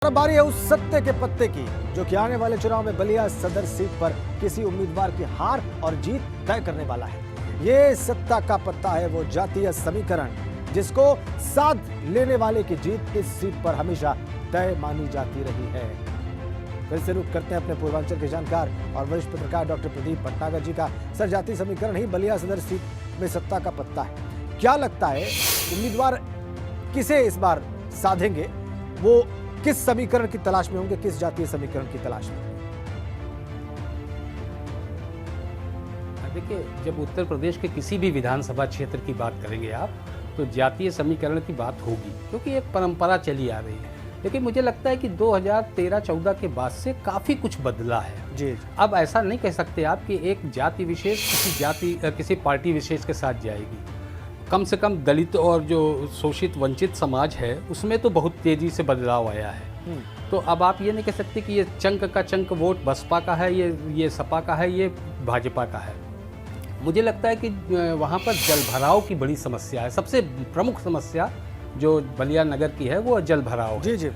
अब बारी है उस सत्य के पत्ते की जो कि आने वाले चुनाव में बलिया सदर सीट पर किसी उम्मीदवार की हार और जीत तय करने वाला है। ये सत्ता का पत्ता है वो जातीय समीकरण जिसको साथ लेने वाले की जीत इस सीट पर हमेशा तय मानी जाती रही है। फिर से रुख करते हैं अपने पूर्वांचल के जानकार और वरिष्ठ पत्रकार डॉक्टर प्रदीप भटनागर जी का। सर, जातीय समीकरण ही बलिया सदर सीट में सत्ता का पत्ता है। क्या लगता है उम्मीदवार किसे इस बार साधेंगे? वो किस समीकरण की तलाश में होंगे, किस जातीय समीकरण की तलाश में? देखिए, जब उत्तर प्रदेश के किसी भी विधानसभा क्षेत्र की बात करेंगे आप तो जातीय समीकरण की बात होगी, क्योंकि एक परंपरा चली आ रही है। लेकिन मुझे लगता है कि 2013-14 के बाद से काफ़ी कुछ बदला है जी। अब ऐसा नहीं कह सकते आप कि एक जाति विशेष किसी पार्टी विशेष के साथ जाएगी। कम से कम दलित और जो शोषित वंचित समाज है उसमें तो बहुत तेज़ी से बदलाव आया है। तो अब आप ये नहीं कह सकते कि ये चंक का चंक वोट बसपा का है, ये सपा का है, ये भाजपा का है। मुझे लगता है कि वहाँ पर जलभराव की बड़ी समस्या है। सबसे प्रमुख समस्या जो बलिया नगर की है वो जलभराव है। जी जी।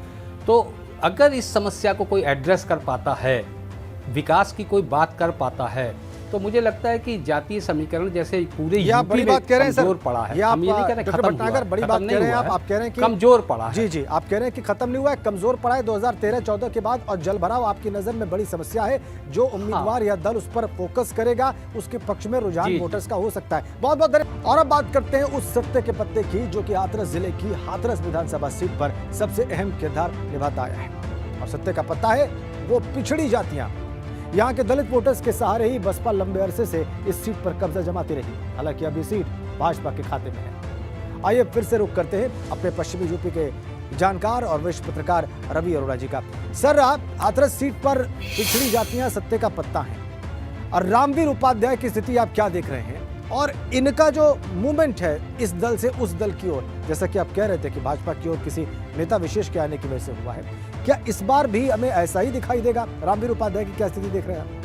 तो अगर इस समस्या को कोई एड्रेस कर पाता है, विकास की कोई बात कर पाता है, तो मुझे लगता है कि जातीय समीकरण जैसे पूरे यूपी में कमजोर पड़ा है। हम ये नहीं कह रहे खत्म हुआ है, बड़ी बात कह रहे हैं आप कह रहे हैं कि कमजोर पड़ा है। जी जी, आप कह रहे हैं कि खत्म नहीं हुआ है, कमजोर पड़ा है 2013-14 के बाद। और जलभराव आपकी नजर में बड़ी समस्या है। जो उम्मीदवार या दल उस पर फोकस करेगा उसके पक्ष में रुझान वोटर्स का हो सकता है। बहुत बहुत धन्यवाद। और अब बात करते हैं उस सत्य के पत्ते की जो कि हाथरस जिले की हाथरस विधानसभा सीट पर सबसे अहम किरदार निभाता आया है। और सत्य का पत्ता है वो पिछड़ी जातियां। यहाँ के दलित वोटर्स के सहारे ही बसपा लंबे अरसे से इस सीट पर कब्जा जमाती रही। हालांकि अब ये सीट भाजपा के खाते में है। आइए फिर से रुख करते हैं अपने पश्चिमी यूपी के जानकार और वरिष्ठ पत्रकार रवि अरोड़ा जी का। सर, हाथरस सीट पर पिछड़ी जातियां सत्य का पत्ता है और रामवीर उपाध्याय की स्थिति आप क्या देख रहे हैं और इनका जो मूवमेंट है इस दल से उस दल की ओर, जैसा कि आप कह रहे थे कि भाजपा की ओर किसी नेता विशेष के आने की वजह से हुआ है, क्या इस बार भी हमें ऐसा ही दिखाई देगा? रामवीर उपाध्याय की क्या स्थिति देख रहे हैं आप?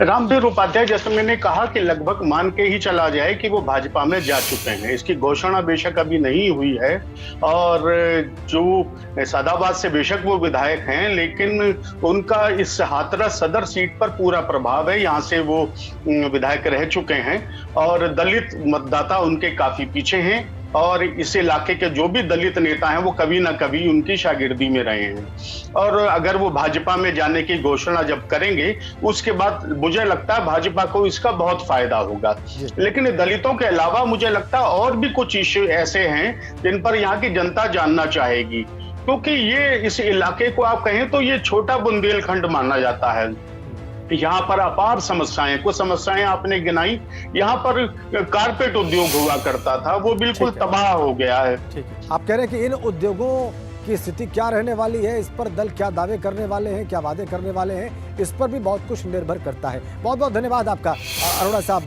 रामवीर उपाध्याय, जैसे मैंने कहा कि लगभग मान के ही चला जाए कि वो भाजपा में जा चुके हैं। इसकी घोषणा बेशक अभी नहीं हुई है और जो सादाबाद से बेशक वो विधायक हैं, लेकिन उनका इस हाथरस सदर सीट पर पूरा प्रभाव है। यहाँ से वो विधायक रह चुके हैं और दलित मतदाता उनके काफी पीछे हैं और इस इलाके के जो भी दलित नेता हैं वो कभी ना कभी उनकी शागिर्दी में रहे हैं। और अगर वो भाजपा में जाने की घोषणा जब करेंगे उसके बाद मुझे लगता है भाजपा को इसका बहुत फायदा होगा। लेकिन दलितों के अलावा मुझे लगता है और भी कुछ इश्यू ऐसे हैं जिन पर यहाँ की जनता जानना चाहेगी, क्योंकि ये इस इलाके को आप कहें तो ये छोटा बुंदेलखंड माना जाता है। यहाँ पर अपार समस्याएं, कुछ समस्याएं आपने गिनाई। यहाँ पर कारपेट उद्योग हुआ करता था, वो बिल्कुल तबाह हो गया है। ठीक है, आप कह रहे हैं कि इन उद्योगों की स्थिति क्या रहने वाली है, इस पर दल क्या दावे करने वाले हैं, क्या वादे करने वाले हैं, इस पर भी बहुत कुछ निर्भर करता है। बहुत बहुत धन्यवाद आपका अरोड़ा साहब।